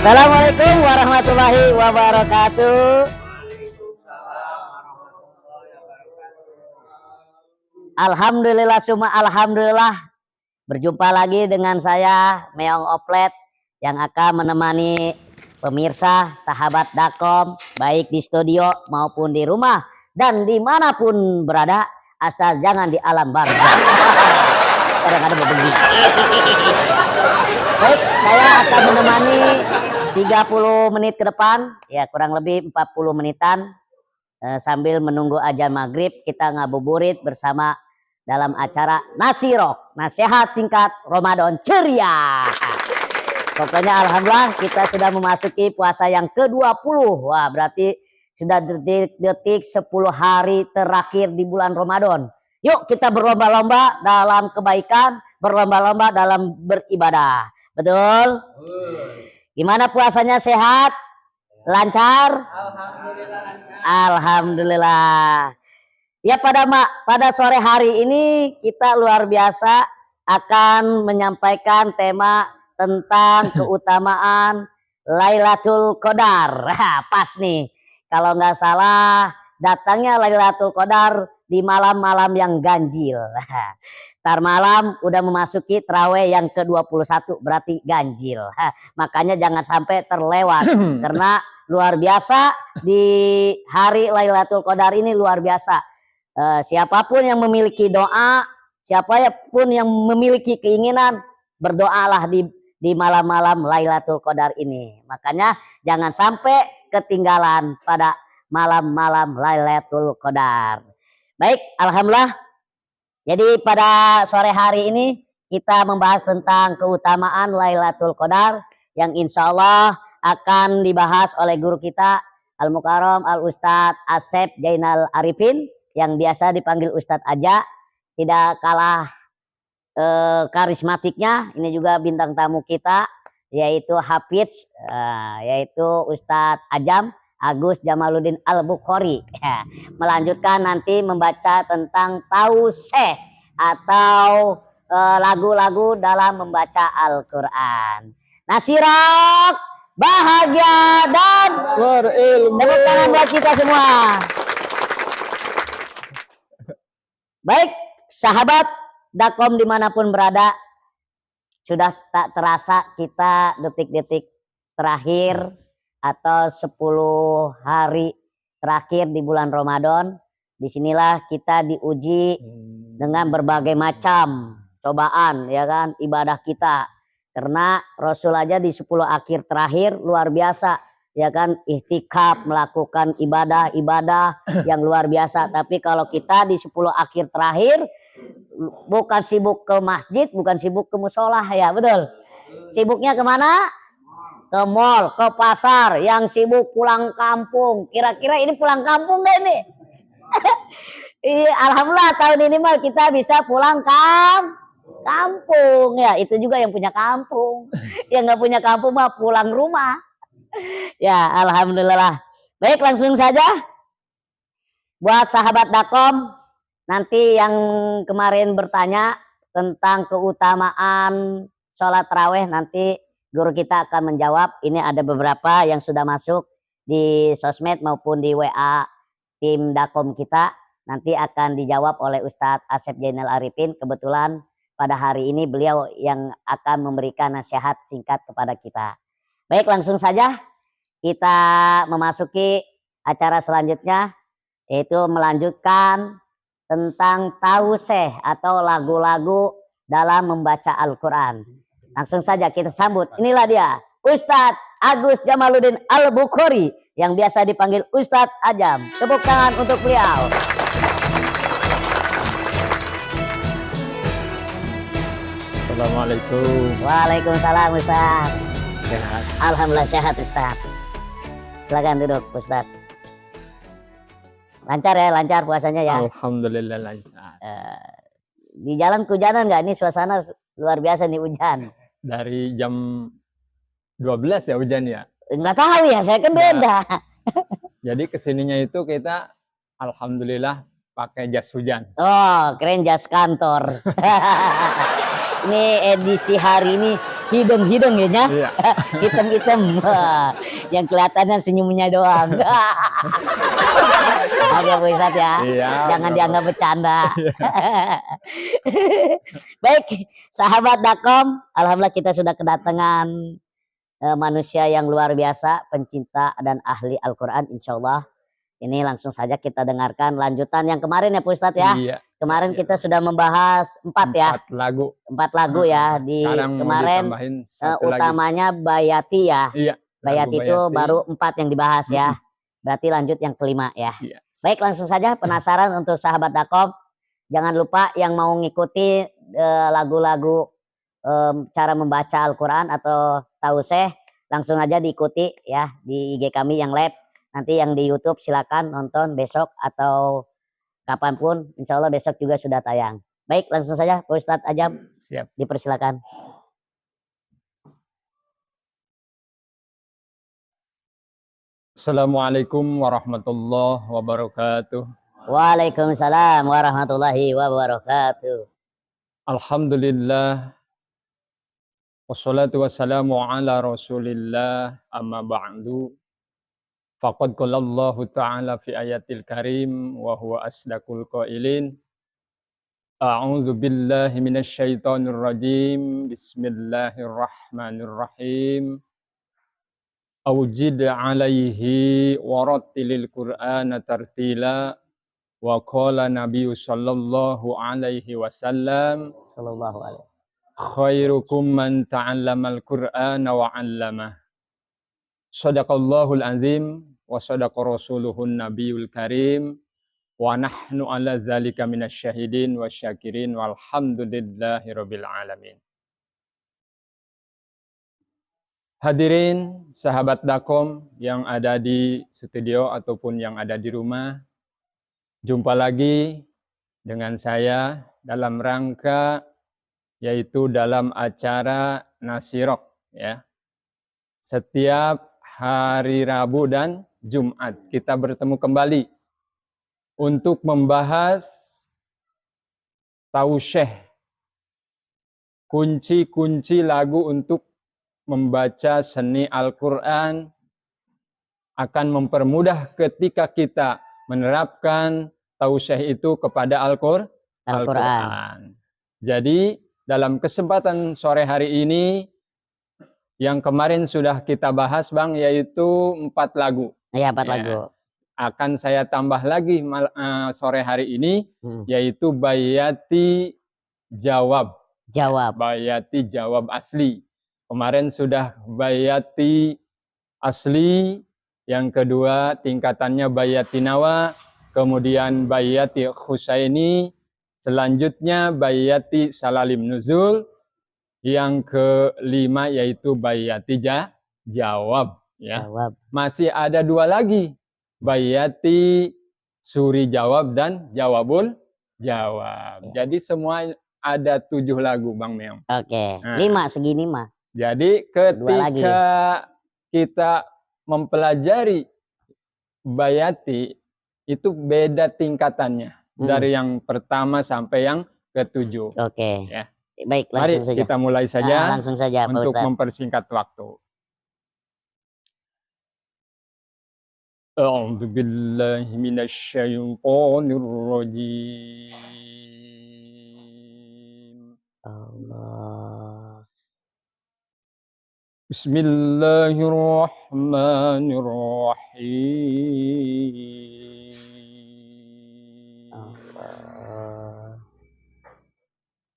Assalamualaikum warahmatullahi wabarakatuh. Alhamdulillah summa alhamdulillah. Berjumpa lagi dengan saya Meong Oplet yang akan menemani pemirsa sahabat Dakom baik di studio maupun di rumah dan dimanapun berada, asal jangan di alam barzakh. Kadang-kadang begini. Baik, saya akan menemani 30 menit ke depan, ya kurang lebih 40 menitan, sambil menunggu azan maghrib kita ngabuburit bersama dalam acara Nasirok, nasihat singkat Ramadan ceria. Pokoknya alhamdulillah kita sudah memasuki puasa yang ke-20. Wah, berarti sudah detik-detik 10 hari terakhir di bulan Ramadan. Yuk kita berlomba-lomba dalam kebaikan, berlomba-lomba dalam beribadah. Betul? Gimana puasanya, sehat? Lancar? Alhamdulillah lancar. Alhamdulillah. Ya pada sore hari ini kita luar biasa akan menyampaikan tema tentang keutamaan Lailatul Qadar. Pas nih. Kalau nggak salah datangnya Lailatul Qadar di malam-malam yang ganjil. Ntar malam udah memasuki tarawih yang ke-21 berarti ganjil. Makanya jangan sampai terlewat karena luar biasa di hari Lailatul Qadar ini luar biasa. Siapapun yang memiliki doa, siapapun yang memiliki keinginan, berdoalah di malam-malam Lailatul Qadar ini. Makanya jangan sampai ketinggalan pada malam-malam Lailatul Qadar. Baik, alhamdulillah. Jadi pada sore hari ini kita membahas tentang keutamaan Lailatul Qadar yang insya Allah akan dibahas oleh guru kita Al-Mukarram Al-Ustadz Asep Jainal Arifin yang biasa dipanggil Ustadz Aja. Tidak kalah karismatiknya, ini juga bintang tamu kita yaitu Hafiz, yaitu Ustadz Ajam Agus Jamaluddin Al-Bukhari. Melanjutkan nanti membaca tentang tauseh atau lagu-lagu dalam membaca Al-Quran. Nasirok, bahagia dan berilmu. Tepuk tangan buat kita semua. Baik, sahabat Dakom dimanapun berada, sudah tak terasa kita detik-detik terakhir atau 10 hari terakhir di bulan Ramadan. Disinilah kita diuji dengan berbagai macam cobaan, ya kan, ibadah kita. Karena Rasul aja di 10 akhir terakhir luar biasa, ya kan, ihtikaf, melakukan ibadah-ibadah yang luar biasa. Tapi kalau kita di 10 akhir terakhir bukan sibuk ke masjid, bukan sibuk ke musola, ya betul. Sibuknya kemana? Ke mall, ke pasar, yang sibuk pulang kampung. Kira-kira ini pulang kampung gak ini? Alhamdulillah tahun ini mah kita bisa pulang kampung. Ya itu juga yang punya kampung. Yang nggak punya kampung mah pulang rumah. Ya alhamdulillah. Baik, langsung saja. Buat sahabat Dakom, nanti yang kemarin bertanya tentang keutamaan sholat tarawih, nanti guru kita akan menjawab. Ini ada beberapa yang sudah masuk di sosmed maupun di WA tim Dakom kita. Nanti akan dijawab oleh Ustadz Asep Jainal Arifin. Kebetulan pada hari ini beliau yang akan memberikan nasihat singkat kepada kita. Baik, langsung saja kita memasuki acara selanjutnya, yaitu melanjutkan tentang tauseh atau lagu-lagu dalam membaca Al-Quran. Langsung saja kita sambut. Inilah dia Ustadz Agus Jamaluddin Al-Bukhari yang biasa dipanggil Ustadz Ajam. Tepuk tangan untuk beliau. Assalamualaikum. Waalaikumsalam Ustadz. Sehat. Alhamdulillah sehat Ustadz. Silakan duduk Ustadz. Lancar ya, lancar puasanya ya. Alhamdulillah lancar. Di jalan kehujanan nggak? Ini suasana luar biasa nih, hujan. Dari jam 12 ya hujan ya. Nggak tahu ya, saya kan beda. Jadi kesininya itu kita alhamdulillah pakai jas hujan. Oh, keren, jas kantor. Ini edisi hari ini hidung ya nya. Iya. Hitam-hitam. Yang kelihatannya senyumnya doang. Maaf ya Bu Ustadz ya. Iya. Jangan dianggap bercanda. Baik, sahabat Dakom, alhamdulillah kita sudah kedatangan manusia yang luar biasa, pencinta dan ahli Al-Quran, insya Allah. Ini langsung saja kita dengarkan lanjutan yang kemarin ya Pak Ustadz ya. Iya. Kemarin Iya. kita sudah membahas 4 ya. 4 lagu. 4 lagu ya. Di Sekarang kemarin mau ditambahin 1 lagi. utamanya Bayati ya. Iya. Bayati itu Bayati. baru 4 yang dibahas ya. Berarti lanjut yang kelima ya. Iya. Baik, langsung saja penasaran untuk sahabat Dakom. Jangan lupa yang mau ngikuti lagu-lagu cara membaca Al-Quran atau tauseh, langsung aja diikuti ya di IG kami yang live. Nanti yang di YouTube silakan nonton besok atau kapanpun. Insya Allah besok juga sudah tayang. Baik, langsung saja Pak Ustadz Ajam. Siap. Dipersilakan. Assalamualaikum warahmatullahi wabarakatuh. Waalaikumsalam warahmatullahi wabarakatuh. Alhamdulillah. Wassalatu wassalamu ala rasulillah amma ba'du. Faqad qala Allah Ta'ala fi ayatil karim wa huwa asdaqul qailin. A'udzu billahi minasy syaithanir rajim. Bismillahirrahmanirrahim. Awjid 'alaihi warattilil Qur'ana tartila wa qala Nabi sallallahu alaihi wasallam Sallallahu alaihi. khairukum man ta'allamal Qur'ana wa 'allamah. Shadaqallahul azim wa shadaqa rasuluhun nabiyul karim wa nahnu ala zalika minasyahidin wa syakirin walhamdulillahi rabbil alamin. Hadirin sahabat Dakom yang ada di studio ataupun yang ada di rumah, jumpa lagi dengan saya dalam rangka yaitu dalam acara Nasirok ya. Setiap hari Rabu dan Jumat kita bertemu kembali untuk membahas tausyeh, kunci-kunci lagu untuk membaca seni Al-Quran, akan mempermudah ketika kita menerapkan tausyeh itu kepada Al-Quran. Jadi dalam kesempatan sore hari ini yang kemarin sudah kita bahas Bang, yaitu 4 lagu. Iya, 4 lagu. Akan saya tambah lagi sore hari ini, yaitu Bayati Jawab. Bayati Jawab asli. Kemarin sudah Bayati asli, yang kedua tingkatannya Bayati Nawa, kemudian Bayati Khusaini, selanjutnya Bayati Salalim Nuzul, yang kelima yaitu Bayati Jawab ya. Masih ada 2 lagi, Bayati Suri Jawab dan Jawabul Jawab. Ya. Jadi semua ada 7 lagu Bang Meong. Oke. Nah, 5 segini mah. Jadi ketika kita mempelajari Bayati itu beda tingkatannya dari yang pertama sampai yang ke-7. Oke. Ya. Baik, langsung saja. Kita mulai saja langsung saja, untuk mempersingkat waktu. A'udzu billahi minasyaitonir rajim. Allah. Bismillahirrahmanirrahim. Allah.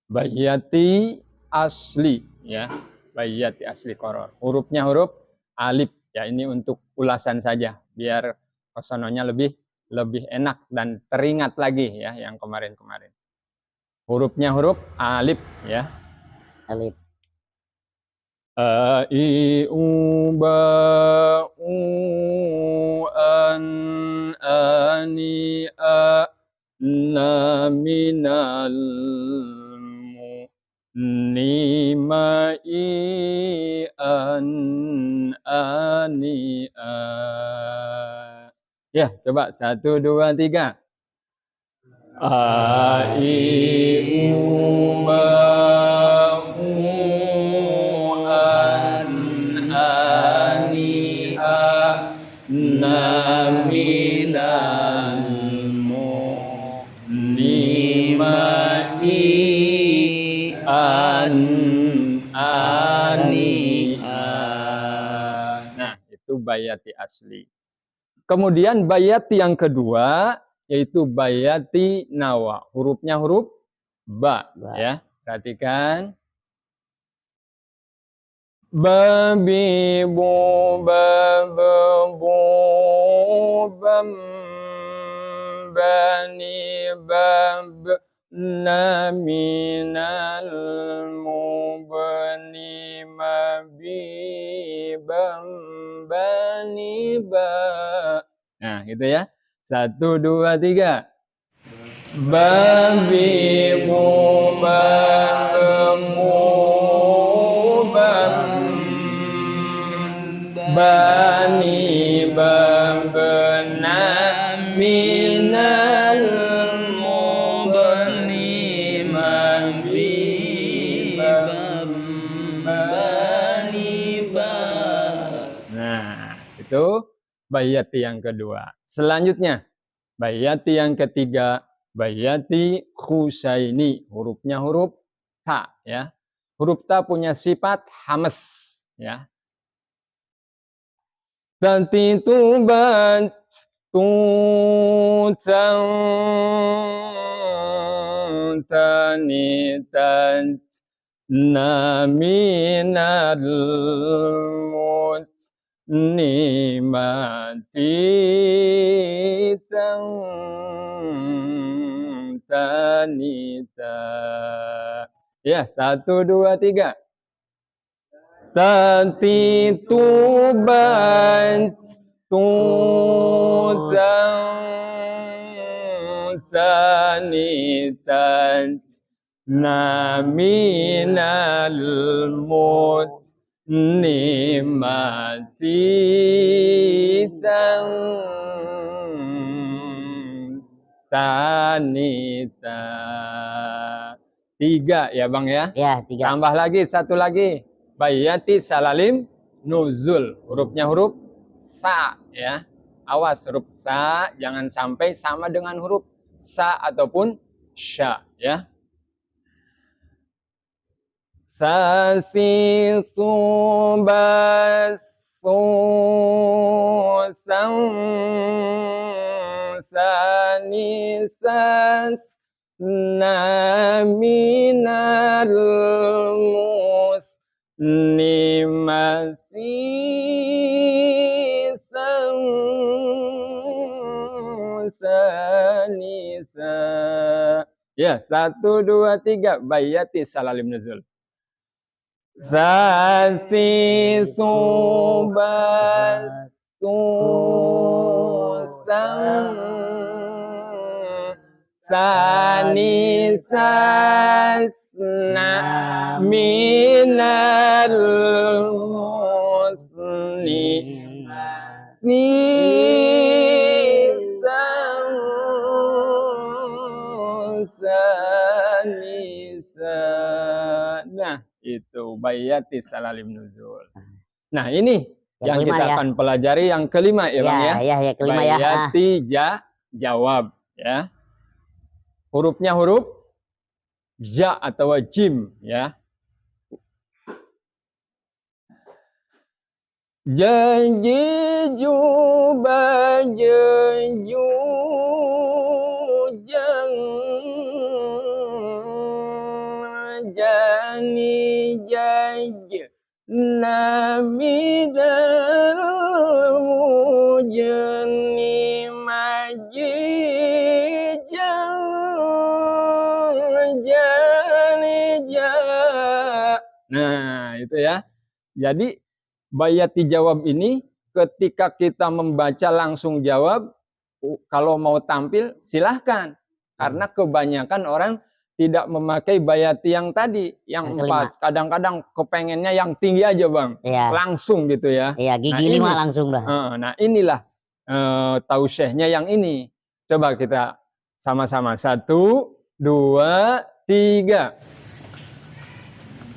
Bayati asli ya, Bayati asli koror. Hurufnya huruf alif ya, ini untuk ulasan saja biar kesononya lebih enak dan teringat lagi ya yang kemarin-kemarin. Hurufnya huruf alif ya. Alif. A I U Ba U An Ani A Na Minal Nima I An Ani A. Ya, coba 1, 2, 3. A I U Ba U Nah, itu bayati asli. Kemudian bayati yang kedua yaitu bayati nawa. Hurufnya huruf ba, ya. Perhatikan. Babi bu babu bam bani bab naminal mubani mabi bam bani ba. Nah, gitu ya. 1, 2, 3. Babi bu babu bam bani babna minal mubani mabi bam bani ba. Nah, itu bayati yang kedua. Selanjutnya bayati yang ketiga, bayati khusaini. Hurufnya huruf ta, ya. Huruf ta punya sifat hamas, ya. Tanti tubat tutang tanitat naminal mut nimati tang tanita. Ya, 1, 2, 3. Tati tubat tutang tanitat naminal mut nimati tang tanita. 3 ya Bang ya? Ya, 3. Tambah lagi 1 lagi. Bayati salalim nuzul. Hurufnya huruf sa, ya. Awas huruf sa jangan sampai sama dengan huruf sa ataupun sya, ya. Sasi subas susang sanisas naminal mus nimasi sang sanisa. Ya, 1, 2, 3. Bayati salalim nuzul. Sasi subas susang sanisas minal musni sisang sanisa. Nah, itu bayati salalim nuzul. Nah, ini yang kita akan pelajari yang kelima ya Bang ya. Ya, kelima ya. Bayati jawab, ya. Hurufnya huruf ja atau jim, ya. Janji juba janju jang jani jaj namidal mujani maji Nah, itu ya. Jadi bayati jawab ini ketika kita membaca langsung jawab, kalau mau tampil silahkan. Karena kebanyakan orang tidak memakai bayati yang tadi, yang 4. Kadang-kadang kepengennya yang tinggi aja Bang. Ya. Langsung gitu ya. Iya, gigi 5 langsung dah. Nah, inilah tausyehnya yang ini. Coba kita sama-sama. 1, 2, 3.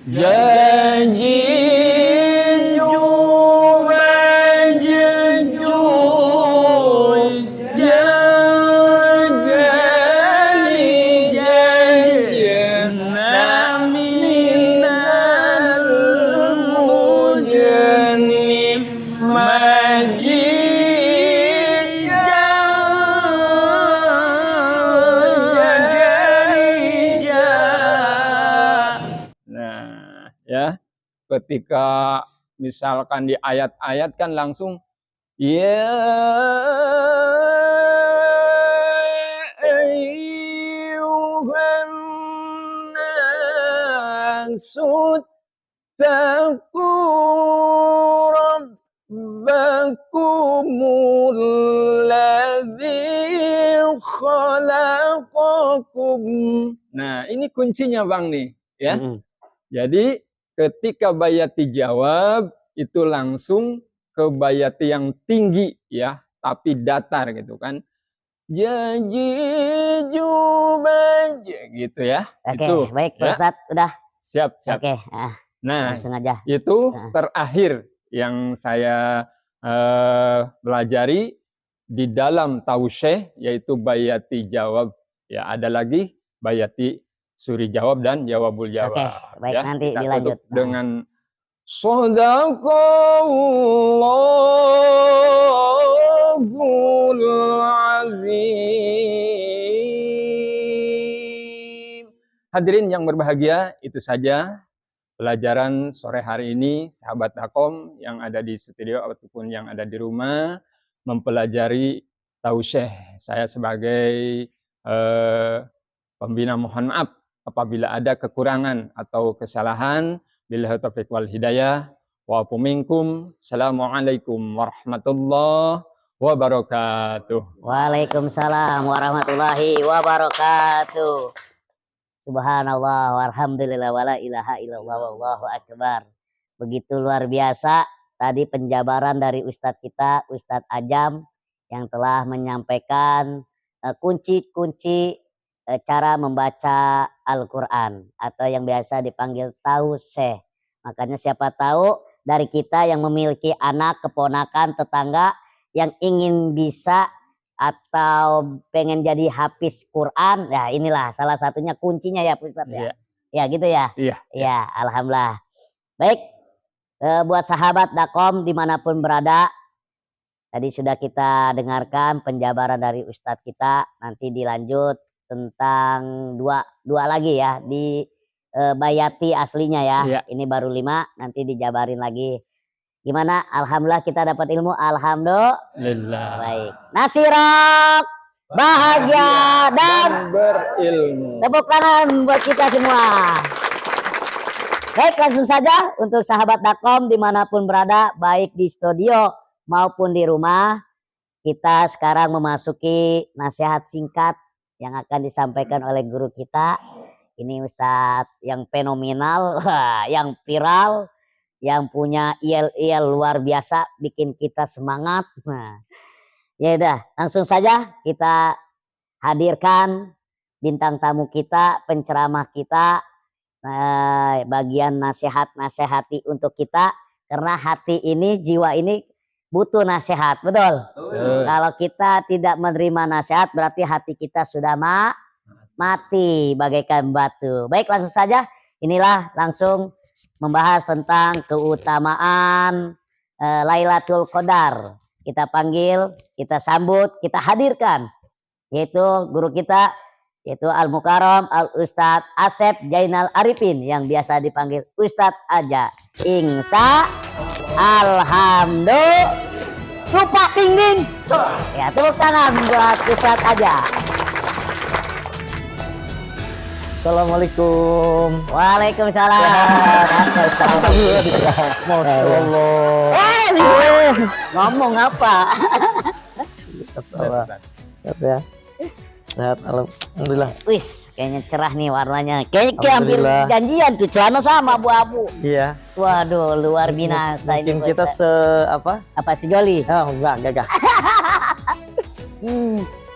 Janji juba janju jani janji ketika misalkan di ayat-ayat kan langsung ya ayyuhan nasut taqu rabbakumul ladzi khalaqakum. Nah, ini kuncinya Bang nih, ya. Jadi ketika bayati jawab itu langsung ke bayati yang tinggi ya, tapi datar gitu kan. Janji jubaj gitu ya. Oke, Itu baik Pak ya. Ustadz, udah. Siap, siap. Oke, Nah, langsung aja. itu terakhir yang saya pelajari di dalam tausyih, yaitu bayati jawab. Ya, ada lagi bayati suri jawab dan jawabul jawab. Oke, baik, ya, nanti kita dilanjut. tutup dengan Shadaqallahul azim. Hadirin yang berbahagia, itu saja pelajaran sore hari ini, sahabat Dakom yang ada di studio ataupun yang ada di rumah, mempelajari tausyih. Saya sebagai pembina mohon maaf apabila ada kekurangan atau kesalahan. Billahi taufiq wal hidayah. Wa minkum. Assalamualaikum warahmatullahi wabarakatuh. Waalaikumsalam warahmatullahi wabarakatuh. Subhanallah walhamdulillah wala ilaha illallah wallahu akbar. Begitu luar biasa tadi penjabaran dari Ustadz kita, Ustadz Ajam, yang telah menyampaikan kunci-kunci cara membaca Al-Quran atau yang biasa dipanggil tausyih. Makanya siapa tahu dari kita yang memiliki anak, keponakan, tetangga yang ingin bisa atau pengen jadi hafiz Quran, ya inilah salah satunya kuncinya ya Ustaz ya. Ya gitu ya. Iya. Ya, alhamdulillah. Baik, buat sahabat Dakom dimanapun berada, tadi sudah kita dengarkan penjabaran dari Ustadz kita. Nanti dilanjut tentang dua lagi ya di bayati aslinya ya. Iya. Ini baru 5, nanti dijabarin lagi. Gimana? Alhamdulillah kita dapat ilmu. Alhamdulillah. Baik. Nasirok, bahagia dan berilmu. tepuk tangan buat kita semua. Baik, langsung saja untuk sahabat Dakom dimanapun berada, baik di studio maupun di rumah, kita sekarang memasuki nasihat singkat yang akan disampaikan oleh guru kita. Ini Ustadz yang fenomenal, yang viral, yang punya IL luar biasa, bikin kita semangat. Nah, ya udah, langsung saja kita hadirkan bintang tamu kita, penceramah kita, bagian nasihat-nasihati untuk kita, karena hati ini, jiwa ini butuh nasihat, betul? Kalau kita tidak menerima nasihat, berarti hati kita sudah mati bagaikan batu. Baik, langsung saja. Inilah langsung membahas tentang keutamaan Lailatul Qadar. Kita panggil, kita sambut, kita hadirkan, yaitu guru kita, yaitu Al-Mukarram Al-Ustadz Asep Jainal Arifin, yang biasa dipanggil Ustadz Aja. Insya Alhamdulillah. Lupa tinggi. Ya, tepuk tangan buat Ustadz Aja. Assalamualaikum. Waalaikumsalam. Masya Allah. Ngomong apa? Sehat ya. Sehat, alhamdulillah. Wis, kayaknya cerah nih warnanya. Kayaknya hampir Alhamdulillah. janjian tuh, celana sama abu-abu. Iya. Waduh, luar binasa ini. Mungkin kita apa si Joli? Oh, enggak.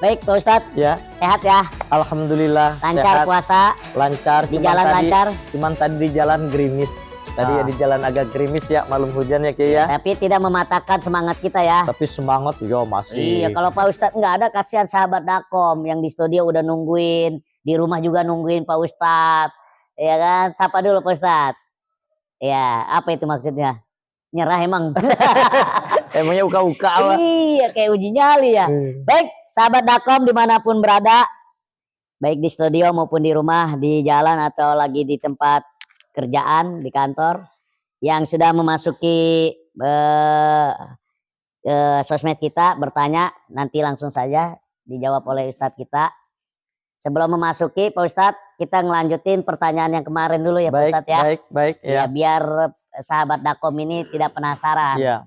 Baik Pak Ustadz, Ya, sehat ya? alhamdulillah. Lancar sehat, puasa, lancar. di jalan lancar. Cuman tadi di jalan gerimis. Tadi ya di jalan agak gerimis ya, malam hujan ya Ki ya. Tapi tidak mematahkan semangat kita ya. Tapi semangat juga masih. Iya, kalau Pak Ustadz nggak ada, kasihan sahabat Dakom yang di studio udah nungguin, di rumah juga nungguin Pak Ustadz, ya kan? Sapa dulu Pak Ustadz. Ya, apa itu maksudnya? Nyerah emang? Emangnya uka-uka apa? Iya, kayak uji nyali ya. Baik, sahabat Dakom dimanapun berada, baik di studio maupun di rumah, di jalan atau lagi di tempat kerjaan, di kantor, yang sudah memasuki sosmed kita bertanya, nanti langsung saja dijawab oleh Ustadz kita. Sebelum memasuki Pak Ustadz, kita ngelanjutin pertanyaan yang kemarin dulu ya Pak Ustadz ya. Baik Ya, ya. biar sahabat Dakom ini tidak penasaran. Iya.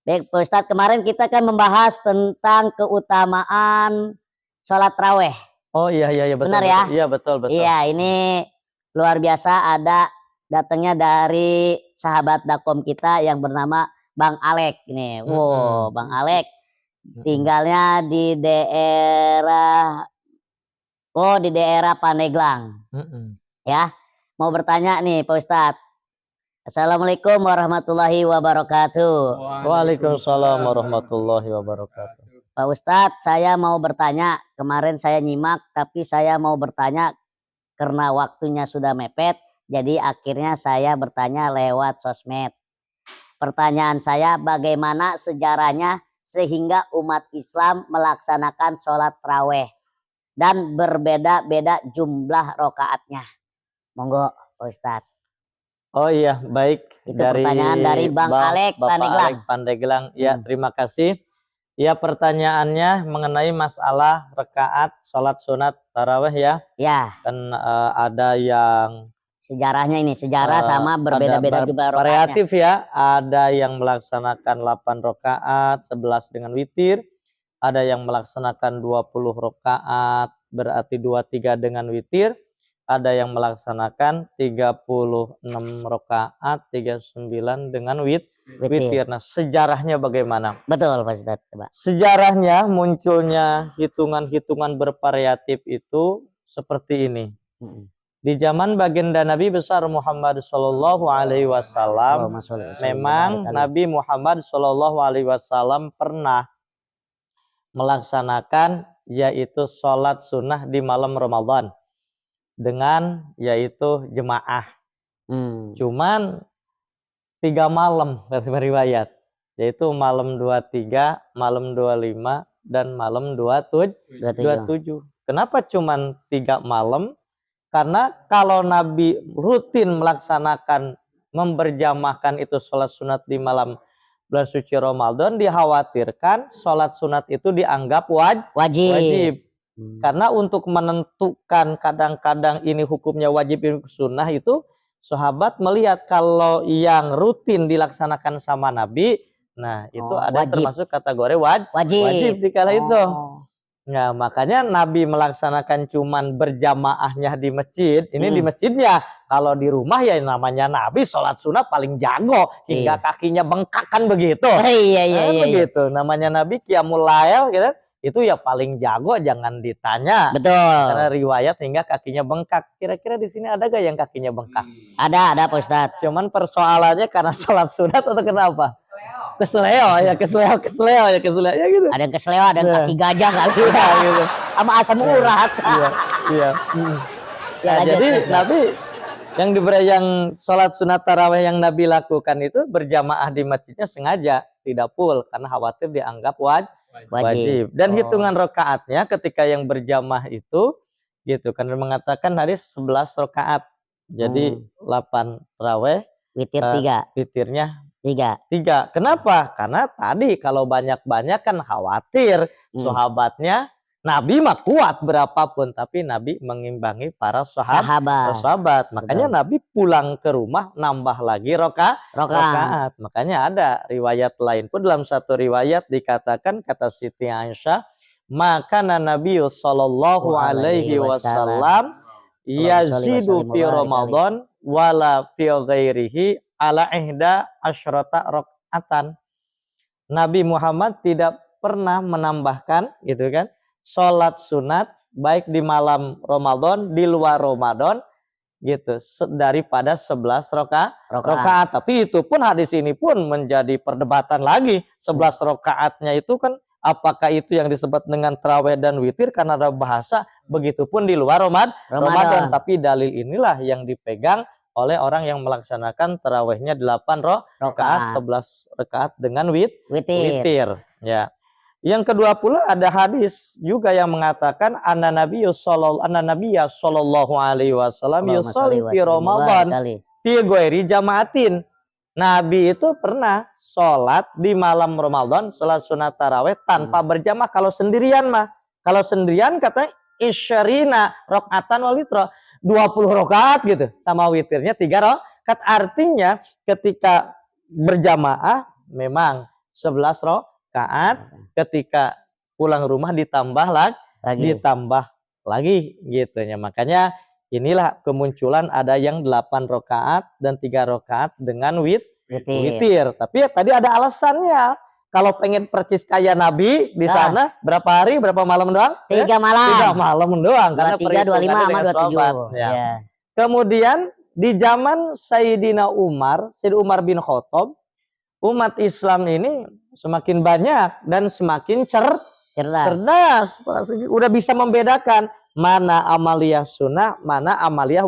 Baik Pak Ustadz, kemarin kita kan membahas tentang keutamaan sholat raweh. Oh iya betul. Benar ya? Iya betul. Iya, ini luar biasa, ada datangnya dari sahabat Dakom kita yang bernama Bang Alek nih. Wow, Bang Alek tinggalnya di daerah Pandeglang. Ya, mau bertanya nih Pak Ustadz. Assalamualaikum warahmatullahi wabarakatuh. Waalaikumsalam warahmatullahi wabarakatuh. Pak Ustadz, saya mau bertanya. Kemarin saya nyimak, tapi saya mau bertanya karena waktunya sudah mepet. Jadi akhirnya saya bertanya lewat sosmed. Pertanyaan saya, bagaimana sejarahnya sehingga umat Islam melaksanakan sholat raweh dan berbeda-beda jumlah rokaatnya? Monggo Pak Ustadz. Oh iya, baik. Itu pertanyaan dari Bang Alek Pandeglang. Alek Pandeglang. Ya, terima kasih. Ya, pertanyaannya mengenai masalah rakaat sholat sunat taraweh ya. Ya. Kan ada yang sejarahnya ini, sejarah sama berbeda-beda jumlah rokaatnya. Variatif ya, ada yang melaksanakan 8 rakaat, 11 dengan witir. Ada yang melaksanakan 20 rakaat, berarti 23 dengan witir. Ada yang melaksanakan 36 rakaat, 39 dengan witir. Nah, sejarahnya bagaimana? Betul Pak Ustadz. Coba. Sejarahnya munculnya hitungan-hitungan bervariatif itu seperti ini. Di zaman baginda Nabi besar Muhammad Shallallahu Alaihi Wasallam, memang Nabi Muhammad Shallallahu Alaihi Wasallam pernah melaksanakan yaitu sholat sunnah di malam Ramadan dengan yaitu jemaah. Cuman 3 malam versi riwayat, yaitu malam 23, malam 25 dan malam 27. Kenapa cuman 3 malam? Karena kalau Nabi rutin melaksanakan memberjamahkan itu sholat sunat di malam bulan suci Ramadan, dikhawatirkan sholat sunat itu dianggap wajib. Karena untuk menentukan kadang-kadang ini hukumnya wajib ini sunnah itu sahabat melihat kalau yang rutin dilaksanakan sama Nabi, nah itu ada termasuk kategori wajib di kala itu. Nah, makanya Nabi melaksanakan cuman berjamaahnya di masjid. Ini di masjidnya. Kalau di rumah ya namanya Nabi sholat sunat paling jago hingga kakinya bengkak kan begitu. Begitu. Namanya Nabi qiyamul lail gitu. Itu ya paling jago, jangan ditanya. Betul. Karena riwayat hingga kakinya bengkak. Kira-kira di sini ada gak yang kakinya bengkak? Ada Pak Ustadz. Cuman persoalannya karena sholat sunat atau kenapa? Kesleo ya gitu. Ada yang kesleo, ada yang kaki gajah kali ya, gitu. Sama asam urat. Iya. Ya, jadi Nabi yang sholat sunat taraweh yang Nabi lakukan itu berjamaah di masjidnya sengaja, tidak full karena khawatir dianggap wajib. Dan hitungan rakaatnya ketika yang berjamaah itu gitu kan mengatakan hadis 11 rakaat. Jadi 8 taraweh, witir 3. Witirnya 3. Kenapa? Karena tadi kalau banyak-banyak kan khawatir sahabatnya. Nabi mah kuat berapapun, tapi Nabi mengimbangi para sahabat. Makanya Nabi pulang ke rumah nambah lagi rakaat. Makanya ada riwayat lain pun, dalam satu riwayat dikatakan kata Siti Aisyah, maka Nabi sallallahu alaihi wasallam yazidu fi Ramadan wala fi ghairihi ala ihda asyrata rakaatan. Nabi Muhammad tidak pernah menambahkan gitu kan sholat sunat baik di malam Ramadan, di luar Ramadan gitu daripada 11 rakaat. Tapi itu pun hadis ini pun menjadi perdebatan lagi. 11 rakaatnya itu kan apakah itu yang disebut dengan tarawih dan witir karena ada bahasa, begitupun di luar Ramadan. Tapi dalil inilah yang dipegang oleh orang yang melaksanakan tarawihnya 8 rakaat, 11 rakaat dengan witir. Ya. Yang kedua pula ada hadis juga yang mengatakan anna nabiyya sallallahu alaihi wasallam yusolli fi Ramadan fi ghairi jamaatin. Nabi itu pernah sholat di malam Ramadan, sholat sunat taraweh tanpa berjamaah kalau sendirian mah. Kalau sendirian katanya isyarina rakaatan wal witro, 20 rakaat gitu, sama witirnya 3 rakaat. Artinya ketika berjamaah memang 11 rakaat, ketika pulang rumah ditambah lagi gitu ya. Makanya inilah kemunculan ada yang 8 rakaat dan 3 rakaat dengan witir. Tapi ya, tadi ada alasannya. Kalau pengen percis kayak Nabi di sana berapa hari, berapa malam doang? 3 malam. 3 malam doang. 23, 25 sama 27. Ya. Kemudian di zaman Sayyidina Umar bin Khattab, umat Islam ini semakin banyak dan semakin cerdas. Udah bisa membedakan mana amaliyah sunnah, mana amaliyah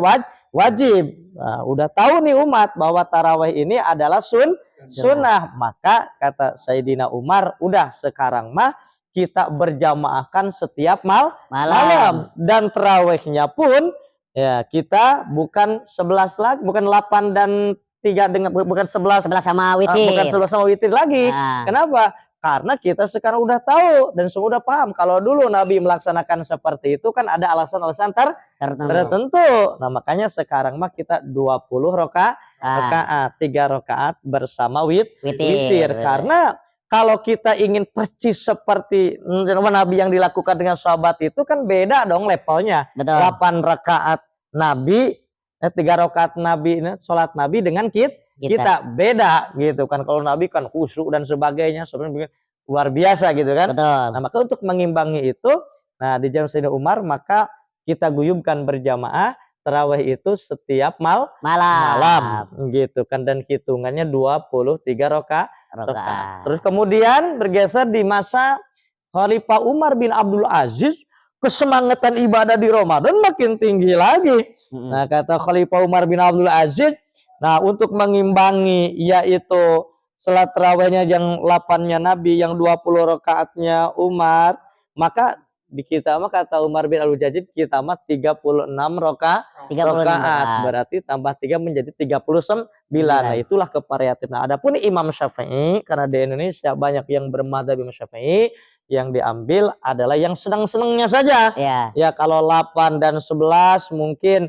wajib. Nah, udah tahu nih umat bahwa tarawih ini adalah sunnah. Maka kata Sayyidina Umar, udah sekarang mah kita berjamaahkan setiap malam. Dan tarawihnya pun ya kita bukan 11 lagi, bukan 8 dan 3 dengan bukan 11 sama witir. Bukan 11 sama witir lagi. Kenapa? Karena kita sekarang udah tahu dan semua udah paham. Kalau dulu Nabi melaksanakan seperti itu kan ada alasan-alasan tertentu. Nah, makanya sekarang mah kita 20 rakaat, 3 rakaat bersama witir. Karena kalau kita ingin percis seperti Nabi yang dilakukan dengan sahabat itu kan beda dong levelnya. Betul. 8 rakaat Nabi, 3 rakaat Nabi, sholat Nabi dengan kita beda gitu kan. Kalau Nabi kan khusyuk dan sebagainya sebenarnya luar biasa gitu kan. Betul. Nah, maka untuk mengimbangi itu, nah di zaman Sayyidina Umar maka kita guyubkan berjamaah tarawih itu setiap malam gitu kan, dan hitungannya 23 rakaat. Terus kemudian bergeser di masa Khalifah Umar bin Abdul Aziz, kesemangatan ibadah di Ramadan makin tinggi lagi. Nah, kata Khalifah Umar bin Abdul Aziz, nah untuk mengimbangi yaitu salat tarawihnya yang 8-nya Nabi, yang 20 rakaatnya Umar, maka di kita mah kata Umar bin Abdul Aziz kita mah 36 rakaat. Berarti tambah 3 menjadi 39. Nah, itulah kevariatif. Nah, adapun Imam Syafi'i, karena di Indonesia banyak yang bermadzhab Imam Syafi'i, yang diambil adalah yang senang-senangnya saja. Ya kalau 8 dan 11 mungkin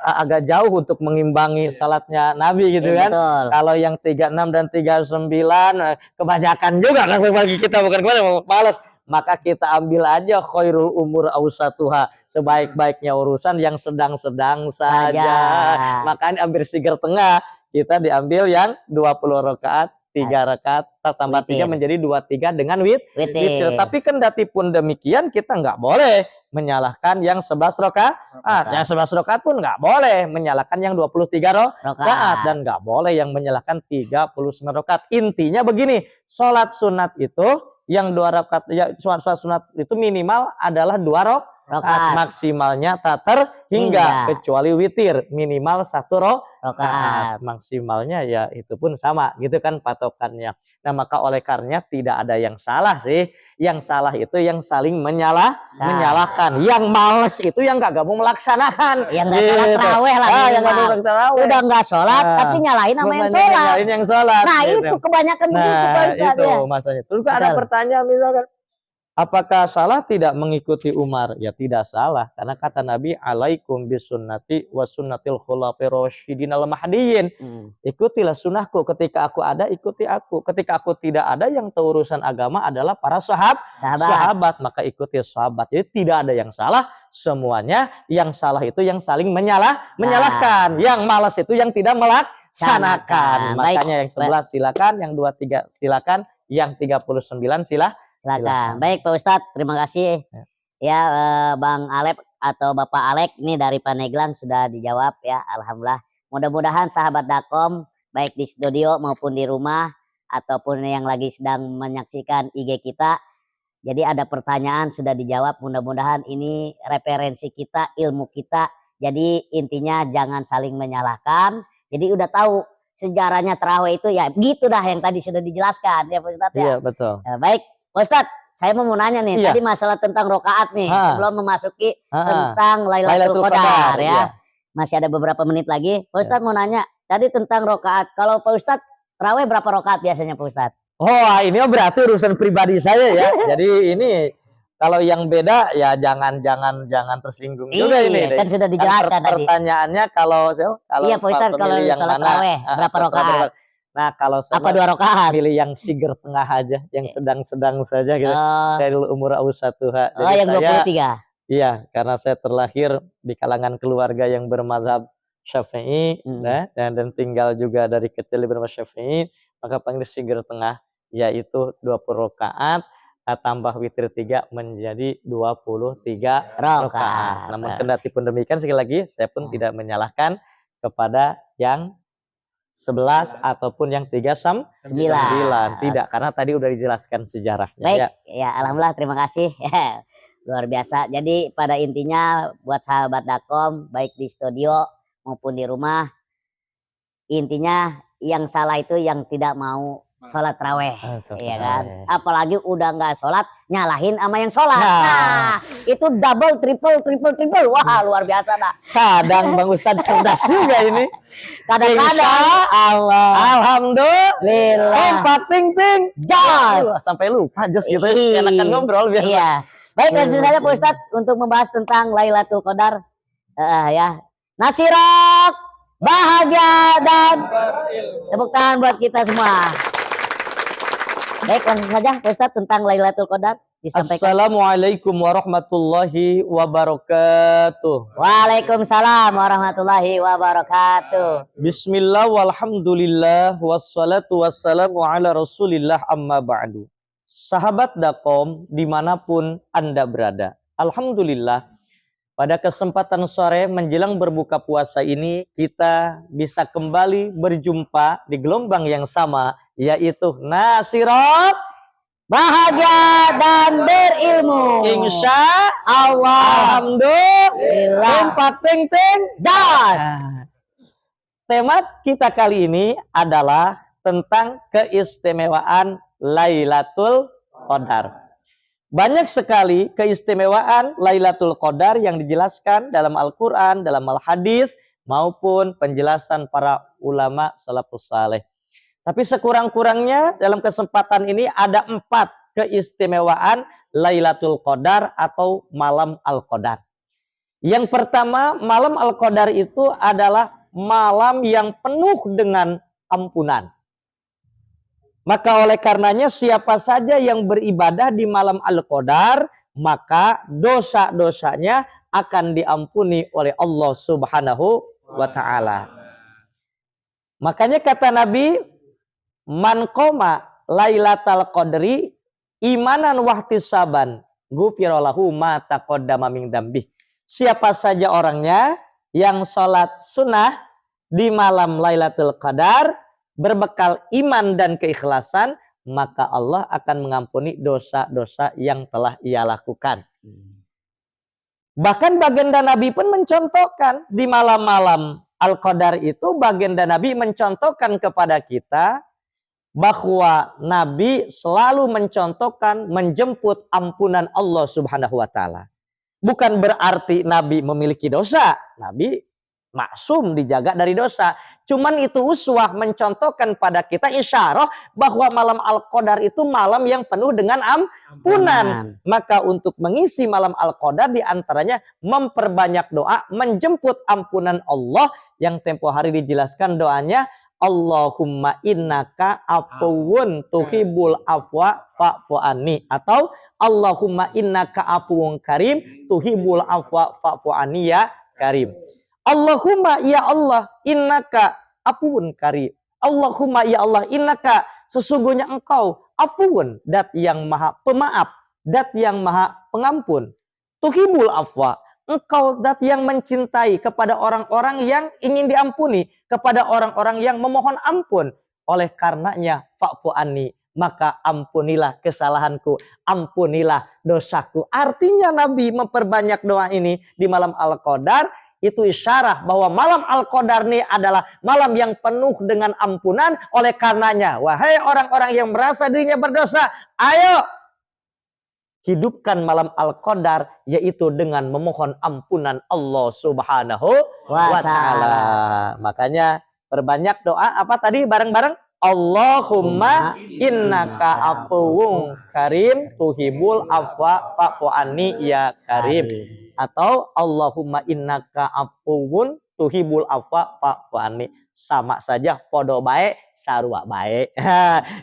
agak jauh untuk mengimbangi salatnya Nabi gitu kan. Betul. Kalau yang 36 dan 39 kebanyakan juga kan bagi kita, bukan kemana malas. Maka kita ambil aja khairul umur ausatuha, sebaik-baiknya urusan yang sedang-sedang saja. Makanya ambil sigar tengah, kita diambil yang 20 rakaat, 3 rakaat tambah 3 menjadi 23 dengan witir. Tapi kendati pun demikian kita nggak boleh menyalahkan yang 11 rakaat. Yang 11 rakaat pun nggak boleh menyalahkan yang 23 rakaat, dan nggak boleh yang menyalahkan 39 rakaat. Intinya begini, sholat sunat itu yang 2 rakaat, ya sholat sunat itu minimal adalah 2 rakaat, maksimalnya tater hingga kecuali witir minimal 1 rakaat, maksimalnya ya itu pun sama gitu kan patokannya. Nah, maka oleh karenanya tidak ada yang salah sih. Yang salah itu yang saling menyalahkan. Yang males itu yang gak mau melaksanakan. Yang gak sholat tarawih lagi. Udah gak sholat tapi nyalahin sama yang sholat. Nah gitu. Itu kebanyakan begitu Pak Ustadz. Itu masanya. Terus ada pertanyaan misalkan, apakah salah tidak mengikuti Umar? Ya tidak salah, karena kata Nabi, alaikum bisunnati wa sunnatil khulafir rasyidin al mahdiyyin. Ikutilah sunnahku, ketika aku ada ikuti aku, ketika aku tidak ada yang tahu urusan agama adalah para sahabat, maka ikuti sahabat. Jadi tidak ada yang salah, semuanya yang salah itu yang saling menyalahkan, yang malas itu yang tidak melaksanakan. Makanya yang 11 silakan, yang 23 silakan, yang 39 silakan. Baik Pak Ustadz, terima kasih ya Bang Alep atau Bapak Alek ini dari Paneglang sudah dijawab ya, alhamdulillah. Mudah-mudahan sahabat Dakom baik di studio maupun di rumah ataupun yang lagi sedang menyaksikan IG kita, jadi ada pertanyaan sudah dijawab. Mudah-mudahan ini referensi kita, ilmu kita. Jadi intinya jangan saling menyalahkan. Jadi udah tahu sejarahnya tarawih itu ya gitu dah yang tadi sudah dijelaskan ya Pak Ustadz ya. Iya betul. Baik Ustadz, saya mau nanya nih, tadi masalah tentang rokaat nih, sebelum memasuki tentang Lailatul Qadar ya. Masih ada beberapa menit lagi. Ustadz mau nanya, tadi tentang rokaat. Kalau Pak Ustadz, tarawih berapa rokaat biasanya Pak Ustadz? Oh, ini berarti urusan pribadi saya ya. Jadi ini kalau yang beda ya jangan tersinggung juga ini. Kan sudah dijelaskan tadi. Pertanyaannya kalau iya Pak Ustadz, kalau sholat tarawih berapa rokaat? Nah, kalau saya apa 2 rokaat? pilih yang siger tengah aja, yang sedang-sedang saja gitu. Khairul umur awsatuha. Oh, yang 23. Iya, karena saya terlahir di kalangan keluarga yang bermadzhab Syafi'i, dan tinggal juga dari kecil di bermadzhab Syafi'i, maka panggil siger tengah, yaitu 20 rakaat tambah witir 3 menjadi 23 rakaat. Namun kendati pun demikian, sekali lagi saya pun tidak menyalahkan kepada yang 11 ataupun yang 3 9. Tidak, karena tadi udah dijelaskan sejarahnya. Baik, ya alhamdulillah, terima kasih. Luar biasa. Jadi pada intinya buat sahabat Dakom, baik di studio maupun di rumah, intinya yang salah itu yang tidak mau sholat tarawih, iya kan? Apalagi udah nggak sholat, nyalahin sama yang sholat. Nah, itu double, triple. Wah, luar biasa dah. Kadang Bang Ustadz cerdas juga ini. Kadang-kadang alhamdulillah. Ting jos. Sampai lupa jos gitu. Enakan ngobrol biasa. Iya. Baik, langsung saja Pak Ustadz untuk membahas tentang Lailatul Qadar. Ya. Nasirok, bahagia dan tepuk tangan buat kita semua. Baik, langsung saja Pak Ustadz tentang Lailatul Qadar disampaikan. Assalamualaikum warahmatullahi wabarakatuh. Waalaikumsalam warahmatullahi wabarakatuh. Bismillah walhamdulillah wassalatu wassalamu ala rasulillah amma ba'du. Sahabat Dakom dimanapun Anda berada, alhamdulillah pada kesempatan sore menjelang berbuka puasa ini kita bisa kembali berjumpa di gelombang yang sama, yaitu Nasirot, bahagia dan berilmu. Insya Allah. Alhamdulillah. Ting jos. Tema kita kali ini adalah tentang keistimewaan Lailatul Qadar. Banyak sekali keistimewaan Lailatul Qadar yang dijelaskan dalam Al-Quran, dalam Al-Hadis, maupun penjelasan para ulama salafus saleh. Tapi sekurang-kurangnya dalam kesempatan ini ada 4 keistimewaan Lailatul Qadar atau malam Al-Qadar. Yang pertama, malam Al-Qadar itu adalah malam yang penuh dengan ampunan. Maka oleh karenanya siapa saja yang beribadah di malam Al-Qadar, maka dosa-dosanya akan diampuni oleh Allah Subhanahu wa ta'ala. Makanya kata Nabi, man qoma lailatal qadri imanan wahtisaban ghufira lahu ma taqaddama min dzambih. Siapa saja orangnya yang sholat sunnah di malam Lailatul Qadar berbekal iman dan keikhlasan, maka Allah akan mengampuni dosa-dosa yang telah ia lakukan. Bahkan baginda Nabi pun mencontohkan di malam-malam Al-Qadar itu, baginda Nabi mencontohkan kepada kita bahwa Nabi selalu mencontohkan menjemput ampunan Allah Subhanahu wa ta'ala. Bukan berarti Nabi memiliki dosa. Nabi maksum, dijaga dari dosa. Cuman itu uswah, mencontohkan pada kita isyarah bahwa malam Al-Qadar itu malam yang penuh dengan ampunan. Maka untuk mengisi malam Al-Qadar diantaranya memperbanyak doa, menjemput ampunan Allah, yang tempo hari dijelaskan doanya, Allahumma innaka afuwun tuhibbul afwa fa'fu anni, atau Allahumma innaka afuwun karim tuhibbul afwa fa'fu anni ya karim. Allahumma ya Allah innaka afuwun karim. Allahumma ya Allah innaka, sesungguhnya engkau afuwun, dat yang maha pemaaf, dat yang maha pengampun. Tuhibbul afwa, engkau dat yang mencintai kepada orang-orang yang ingin diampuni, kepada orang-orang yang memohon ampun. Oleh karenanya fa'fu anni, maka ampunilah kesalahanku, ampunilah dosaku. Artinya Nabi memperbanyak doa ini di malam Al-Qadar. Itu isyarah bahwa malam Al-Qadar ini adalah malam yang penuh dengan ampunan. Oleh karenanya, wahai orang-orang yang merasa dirinya berdosa, ayo hidupkan malam Al-Qadar, yaitu dengan memohon ampunan Allah Subhanahu wa ta'ala. Makanya Perbanyak doa apa tadi bareng-bareng? Allahumma innaka afuwun karim tuhibul afwa fa'fu anni ya karim. Atau Allahumma innaka afuwun tuhibul afwa fa'fu anni. Sama saja, podo baik, sarua baik.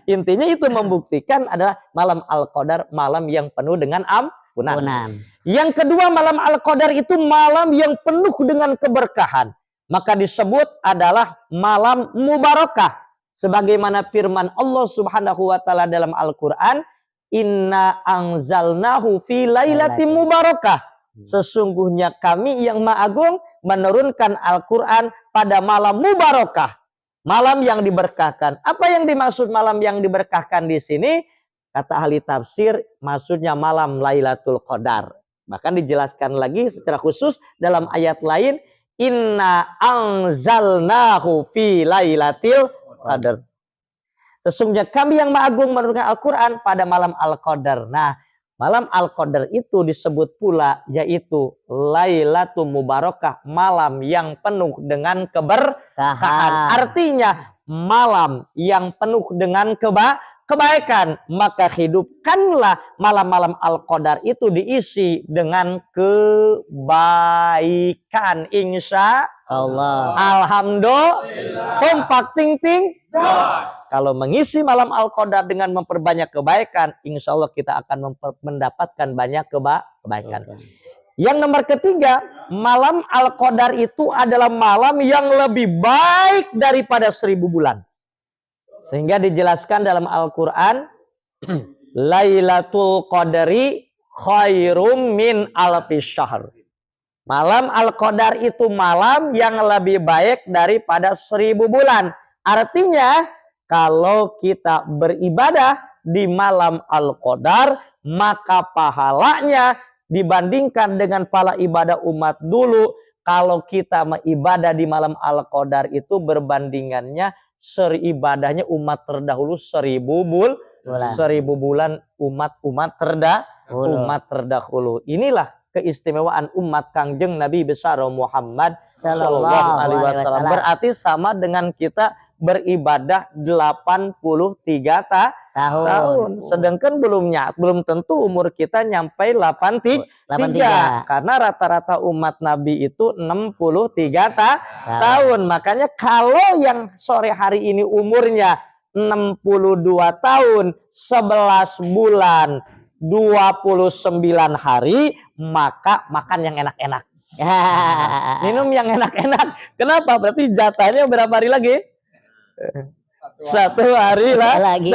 Intinya itu membuktikan adalah malam Al-Qadar, malam yang penuh dengan ampunan. Yang kedua, malam Al-Qadar itu malam yang penuh dengan keberkahan. Maka disebut adalah malam mubarakah. Sebagaimana firman Allah Subhanahu wa taala dalam Al-Qur'an, "Inna anzalnahu fi lailatin mubarakah." Sesungguhnya kami yang Maha Agung menurunkan Al-Qur'an pada malam mubarakah, malam yang diberkahkan. Apa yang dimaksud malam yang diberkahkan di sini? Kata ahli tafsir, maksudnya malam Lailatul Qadar. Bahkan dijelaskan lagi secara khusus dalam ayat lain, "Inna anzalnahu fi lailatil qadar." Sesungguhnya kami yang Maha Agung menurunkan Al-Qur'an pada malam Al-Qadar. Nah, malam Al-Qadar itu disebut pula yaitu Lailatul Mubarakah, malam yang penuh dengan keberkahan. Artinya malam yang penuh dengan kebaikan. Maka hidupkanlah malam-malam Al-Qadar itu diisi dengan kebaikan, insya Allah. Alhamdulillah. Kompak ting ting. Kalau mengisi malam Al-Qadar dengan memperbanyak kebaikan, insya Allah kita akan mendapatkan banyak kebaikan. Yang nomor ketiga, malam Al-Qadar itu adalah malam yang lebih baik daripada 1000 bulan. Sehingga dijelaskan dalam Al-Quran, Lailatul Qadri khairum min alfi syahr. Malam Al-Qadar itu malam yang lebih baik daripada 1000 bulan. Artinya, kalau kita beribadah di malam Al-Qadar, maka pahalanya dibandingkan dengan pahala ibadah umat dulu, kalau kita beribadah di malam Al-Qadar itu berbandingannya ibadahnya umat terdahulu 1000 bulan umat terdahulu. Inilah keistimewaan umat Kangjeng Nabi besar Muhammad sallallahu alaihi wasallam. Berarti sama dengan kita beribadah 83 tahun. Sedangkan belum tentu umur kita nyampe 83. Karena rata-rata umat Nabi itu 63 tahun. Makanya kalau yang sore hari ini umurnya 62 tahun, 11 bulan, 29 hari, maka makan yang enak-enak. Minum yang enak-enak. Kenapa? Berarti jatahnya berapa hari lagi? Satu hari lagi.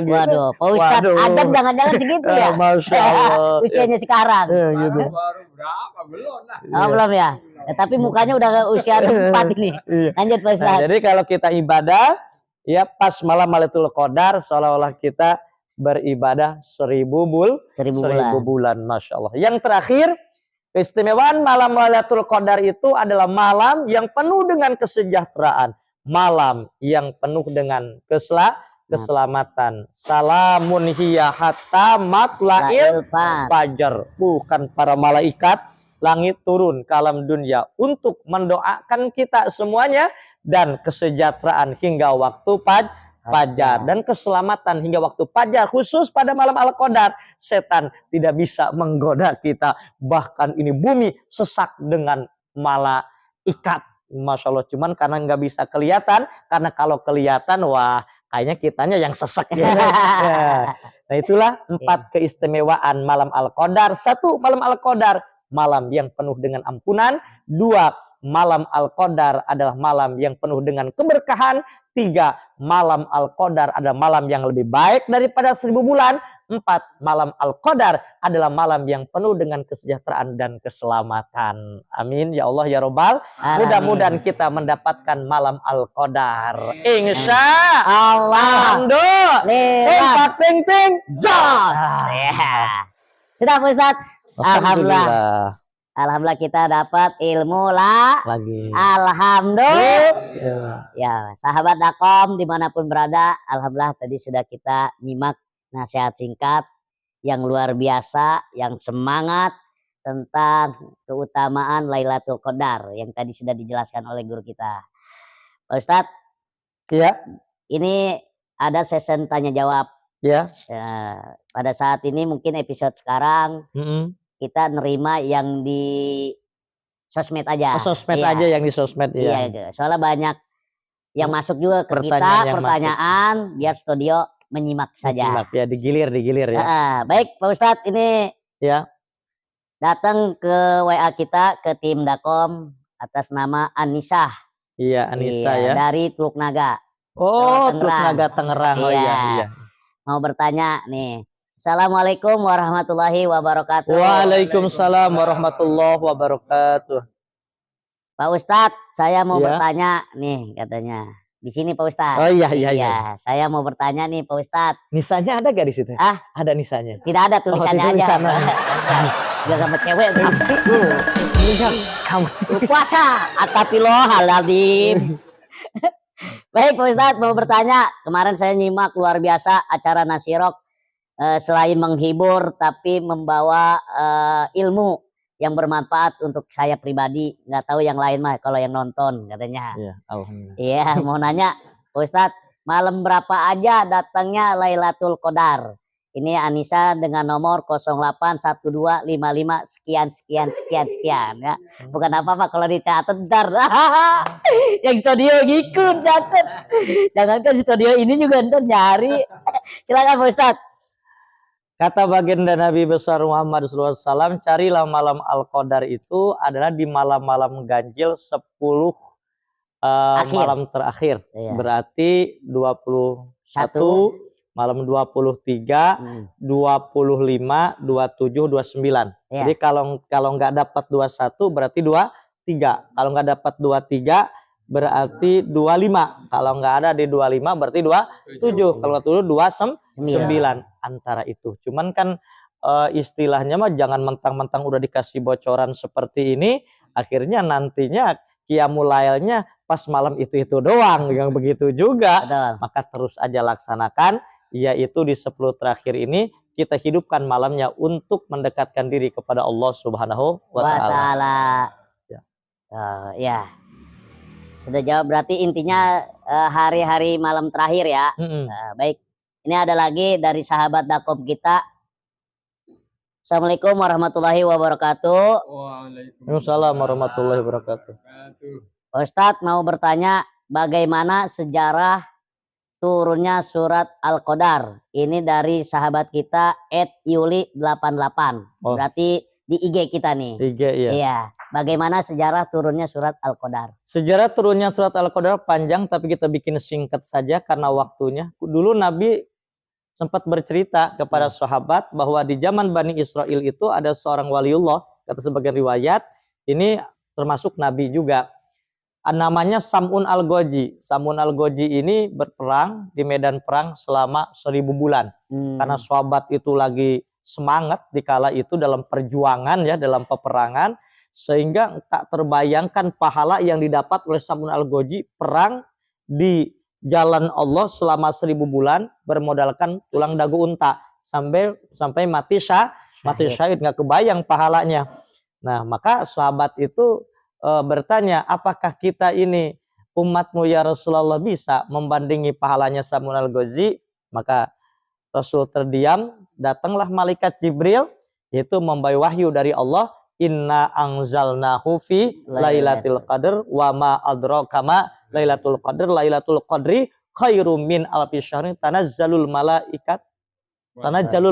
Waduh, Pak Ustadz, Adam jangan-jangan segitu ya? Masya Allah. Usianya sekarang. Gitu. Baru berapa? Belum lah. Oh, belum ya? Tapi mukanya udah usia 4 ini. Lanjut Pak Ustadz. Jadi kalau kita ibadah, ya pas malam Lailatul Qadar, seolah-olah kita beribadah 1000 bulan. Masya Allah. Yang terakhir, keistimewaan malam Lailatul Qadar itu adalah malam yang penuh dengan kesejahteraan. Malam yang penuh dengan keselamatan. Salamun hiya hatta matla'il fajar. Bukan para malaikat langit turun ke alam dunia untuk mendoakan kita semuanya, dan kesejahteraan hingga waktu fajar, dan keselamatan hingga waktu fajar, khusus pada malam Al-Qadar. Setan tidak bisa menggoda kita, bahkan ini bumi sesak dengan malaikat. Masya Allah, cuman karena nggak bisa kelihatan, karena kalau kelihatan, wah kayaknya kitanya yang sesak ya. Nah itulah 4 keistimewaan malam Al-Qadar. 1, malam Al-Qadar malam yang penuh dengan ampunan. 2, malam Al-Qadar adalah malam yang penuh dengan keberkahan. 3, malam Al-Qadar adalah malam yang lebih baik daripada 1000 bulan. 4, malam Al-Qadar adalah malam yang penuh dengan kesejahteraan dan keselamatan. Amin ya Allah ya Rabbal. Mudah-mudahan kita mendapatkan malam Al-Qadar. Insya Allah. Alhamdulillah. Ting ting jos. Sudah Pak Ustadz. Alhamdulillah kita dapat ilmu lagi. Alhamdulillah. Ya, sahabat Dakom dimanapun berada, alhamdulillah tadi sudah kita nyimak nasihat singkat yang luar biasa, yang semangat tentang keutamaan Lailatul Qadar yang tadi sudah dijelaskan oleh guru kita. Pak Ustadz, Iya, ini ada sesi tanya jawab. iya. Ya, pada saat ini mungkin episode sekarang kita nerima yang di sosmed aja. Sosmed Iya. aja, yang di sosmed ya. Iya, soalnya banyak yang masuk juga ke Pertanyaan kita, pertanyaan biar studio menyimak saja. Menyimak ya, digilir ya. Baik Pak Ustadz, ini Ya. datang ke WA kita, ke tim Dakom atas nama Anissa. Iya, Anissa ya. Dari Teluk Naga. Oh, Teluk Naga Tangerang. Oh iya. Mau bertanya nih. Assalamualaikum warahmatullahi wabarakatuh. Waalaikumsalam warahmatullahi wabarakatuh. Pak Ustadz, saya mau bertanya nih katanya. Di sini Pak Ustadz. Oh iya. Saya mau bertanya nih Pak Ustadz. Nisanya ada gak di situ? Ada nisanya. Tidak ada, tulisannya aja. Gak sama cewek kamu puasa Atapilohaladin. Baik Pak Ustadz, mau bertanya. Kemarin saya nyimak luar biasa acara Nasirok, selain menghibur tapi membawa ilmu yang bermanfaat untuk saya pribadi. Nggak tahu yang lain mah kalau yang nonton katanya. Iya, alhamdulillah. Iya, mau nanya Pak Ustadz, malam berapa aja datangnya Lailatul Qadar? Ini Anissa dengan nomor 081255 sekian ya. Bukan apa-apa kalau dicatat ntar. Yang studio ngikut catat. Jangankan studio ini juga ntar nyari. Silakan Pak Ustadz. Kata baginda Nabi besar Muhammad SAW, carilah malam Al-Qadar itu adalah di malam-malam ganjil 10 malam terakhir. Iya. Berarti 21, malam 23, 25, 27, 29. Iya. Jadi kalau nggak dapat 21 berarti 23. Kalau nggak dapat 23 berarti 25. Kalau nggak ada di 25 berarti 27. Kalau nggak 29 antara itu. Cuman kan istilahnya mah jangan mentang-mentang udah dikasih bocoran seperti ini, akhirnya nantinya qiyamul lailnya pas malam itu doang, yang begitu juga. Betul. Maka terus aja laksanakan, yaitu di 10 terakhir ini kita hidupkan malamnya untuk mendekatkan diri kepada Allah Subhanahu wa Ta'ala. Ya. Sudah jawab, berarti intinya hari-hari malam terakhir ya. Baik, ini ada lagi dari sahabat Dakom kita. Assalamualaikum warahmatullahi wabarakatuh. Waalaikumsalam warahmatullahi wabarakatuh. Ustadz mau bertanya, bagaimana sejarah turunnya surat Al-Qadar? Ini dari sahabat kita @yuli88. Berarti di IG kita nih. IG iya. Iya. Bagaimana sejarah turunnya surat Al-Qadar? Sejarah turunnya surat Al-Qadar panjang, tapi kita bikin singkat saja karena waktunya. Dulu Nabi sempat bercerita kepada sahabat bahwa di zaman Bani Israel itu ada seorang waliullah, kata sebagian riwayat, ini termasuk Nabi juga. Namanya Sam'un Al-Goji. Sam'un Al-Goji ini berperang di medan perang selama 1000 bulan. Karena sahabat itu lagi semangat dikala itu dalam perjuangan ya, dalam peperangan, sehingga tak terbayangkan pahala yang didapat oleh Sam'un Al-Goji perang di jalan Allah selama 1000 bulan bermodalkan tulang dagu unta sampai mati syahid, nggak kebayang pahalanya. Nah, maka sahabat itu bertanya, apakah kita ini umatmu ya Rasulullah bisa membandingi pahalanya Sam'un Al-Gozi? Maka Rasul terdiam, datanglah malaikat Jibril, yaitu membawa wahyu dari Allah. Inna anzalnahu fi lailatul qadr wa ma adraka ma lailatul qadr. Lailatul qadri khairum min alfi syahrin tanazzalul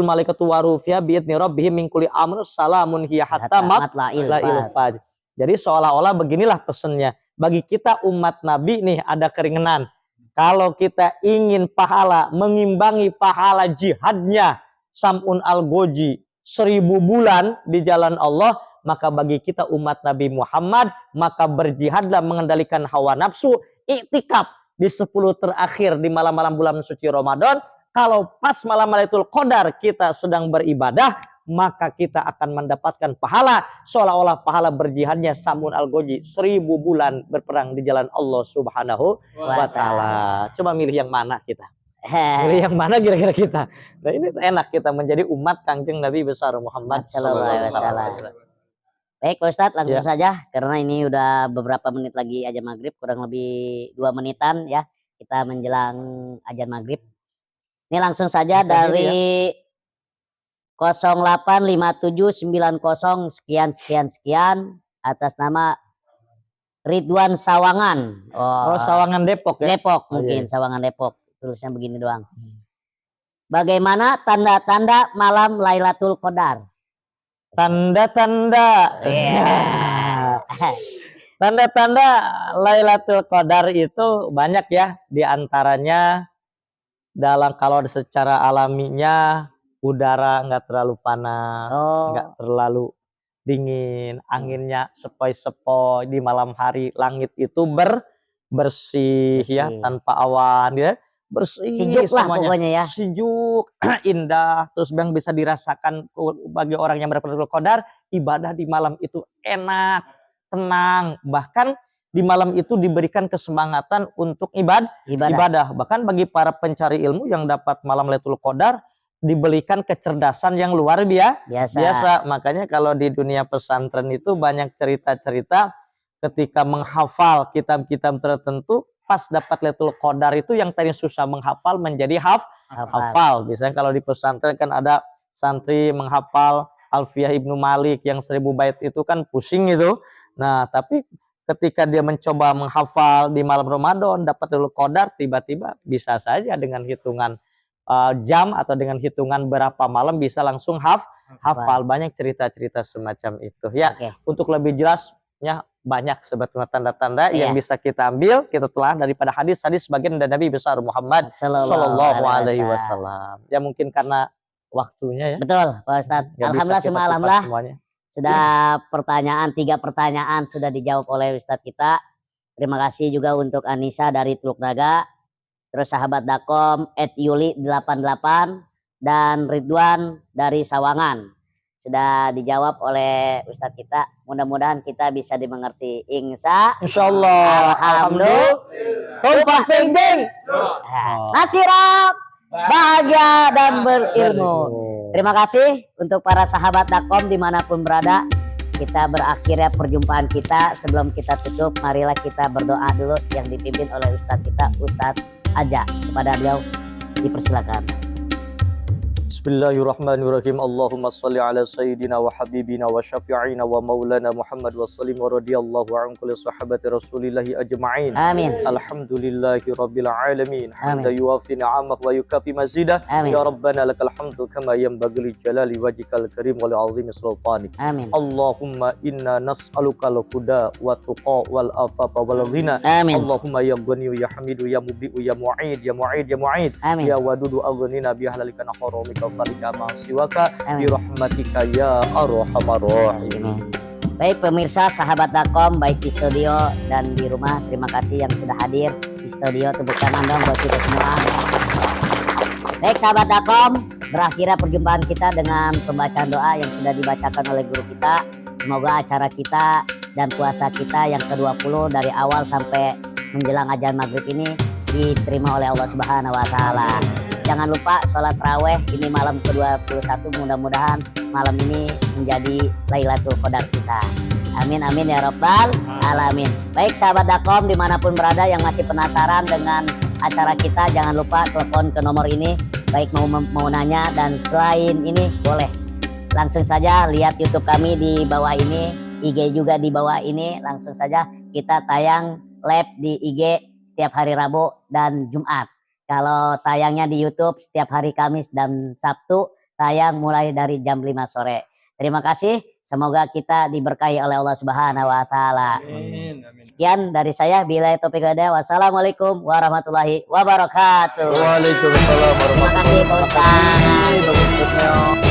malaikatu wa rufiya bi idzni rabbihim min kulli amr salamun hiya hatta matla'il fajr. Jadi seolah-olah beginilah pesannya. Bagi kita umat Nabi nih ada keringanan. Kalau kita ingin pahala, mengimbangi pahala jihadnya Sam'un Al-Goji 1000 bulan di jalan Allah, maka bagi kita umat Nabi Muhammad, maka berjihadlah mengendalikan hawa nafsu, iktikaf di 10 terakhir di malam-malam bulan suci Ramadan. Kalau pas malam Lailatul Qadar kita sedang beribadah, maka kita akan mendapatkan pahala seolah-olah pahala berjihadnya Sam'un Al-Goji 1000 bulan berperang di jalan Allah Subhanahu wa Ta'ala. Coba milih yang mana kita? Milih yang mana kira-kira kita? Nah, ini enak kita menjadi umat Kangjeng Nabi besar Muhammad sallallahu alaihi wasallam. Baik Pak Ustadz, langsung Ya. saja karena ini udah beberapa menit lagi azan maghrib, kurang lebih 2 menitan ya kita menjelang azan maghrib. Ini langsung saja dari 085790 sekian atas nama Ridwan Sawangan. Oh, Sawangan Depok ya. Depok Oh, mungkin iya. Sawangan Depok. Tulisnya begini doang. Bagaimana tanda-tanda malam Lailatul Qadar? Tanda-tanda. Tanda-tanda Lailatul Qadar itu banyak ya, di antaranya kalau secara alaminya udara nggak terlalu panas, nggak terlalu dingin, anginnya sepoi-sepoi, di malam hari langit itu bersih ya, tanpa awan ya, bersih Sejuk lah semuanya. pokoknya ya. Sejuk, indah, terus yang bisa dirasakan bagi orang yang Lailatul Qadar, ibadah di malam itu enak, tenang, bahkan di malam itu diberikan kesemangatan untuk ibadah. Bahkan bagi para pencari ilmu yang dapat malam Lailatul Qadar diberikan kecerdasan yang luar biasa. Makanya kalau di dunia pesantren itu banyak cerita-cerita ketika menghafal kitab-kitab tertentu, pas dapat Lailatul Qadar itu yang tadi susah menghafal menjadi hafal. Biasanya kalau di pesantren kan ada santri menghafal Alfiyah Ibnu Malik yang 1000 bait itu kan pusing itu. Nah, tapi ketika dia mencoba menghafal di malam Ramadan dapat Lailatul Qadar, tiba-tiba bisa saja dengan hitungan jam atau dengan hitungan berapa malam bisa langsung hafal. Banyak cerita-cerita semacam itu ya. Untuk lebih jelasnya banyak sebetulnya tanda-tanda yang bisa kita ambil, kita telah daripada hadis-hadis sebagian dari Nabi besar Muhammad Sallallahu Alaihi Wasallam. Ya mungkin karena waktunya ya. Betul Pak Ustadz. Alhamdulillah sudah 3 pertanyaan sudah dijawab oleh Ustadz kita. Terima kasih juga untuk Anissa dari Teluk Naga, terus sahabat Dakom @yuli88 dan Ridwan dari Sawangan. Sudah dijawab oleh Ustadz kita. Mudah-mudahan kita bisa dimengerti. Insyaallah. Alhamdulillah. Tumpah ting-ting. Nasirab, bahagia dan berilmu. Terima kasih untuk para sahabat Dakom dimanapun berada. Kita berakhirnya perjumpaan kita. Sebelum kita tutup, marilah kita berdoa dulu yang dipimpin oleh Ustadz kita, Ustadz Aja. Kepada beliau dipersilakan. Bismillahirrahmanirrahim. Allahumma salli ala sayyidina wa habibina wa syafi'ina wa maulana Muhammad wa sallim wa radiyallahu an kulli sahabati rasulillahi ajma'in. Amin. Alhamdulillahi rabbil alamin. Hamda yuwafi ni'amah wa yukafi mazidah. Ya Rabbana lakal hamdu kama yanbaghi li jalali wajhikal karim wa li 'azimi sultanik. Amin. Allahumma inna nas'aluka al-huda wa tuqa wal afafa wal ghina. Amin. Allahumma ya ghani ya hamidu ya mubi'u ya mu'id ya mu'id ya mu'id. Amin. Ya wadudu aghnina bi halalika haramika falika ma siwaka bi rahmatika ya arhamar rahimin. Baik pemirsa sahabat Dakom baik di studio dan di rumah, terima kasih yang sudah hadir di studio. Tepuk tangan dong buat kita semua. Baik sahabat Dakom, berakhirnya perjumpaan kita dengan pembacaan doa yang sudah dibacakan oleh guru kita. Semoga acara kita dan puasa kita yang ke-20 dari awal sampai menjelang azan maghrib ini diterima oleh Allah Subhanahu wa taala. Jangan lupa sholat raweh ini malam ke-21, mudah-mudahan malam ini menjadi Lailatul Qadar kita. Amin amin ya rabbal alamin. Baik sahabat Dakom dimanapun berada yang masih penasaran dengan acara kita, jangan lupa telepon ke nomor ini. Baik mau nanya dan selain ini boleh langsung saja lihat YouTube kami di bawah ini, IG juga di bawah ini. Langsung saja kita tayang live di IG setiap hari Rabu dan Jumat. Kalau tayangnya di YouTube setiap hari Kamis dan Sabtu, tayang mulai dari jam 5 sore. Terima kasih, semoga kita diberkahi oleh Allah Subhanahu wa taala. Sekian dari saya, billahi taufiq wal hidayah. Wassalamualaikum warahmatullahi wabarakatuh. Waalaikumsalam warahmatullahi wabarakatuh. Terima kasih Pak Ustaz.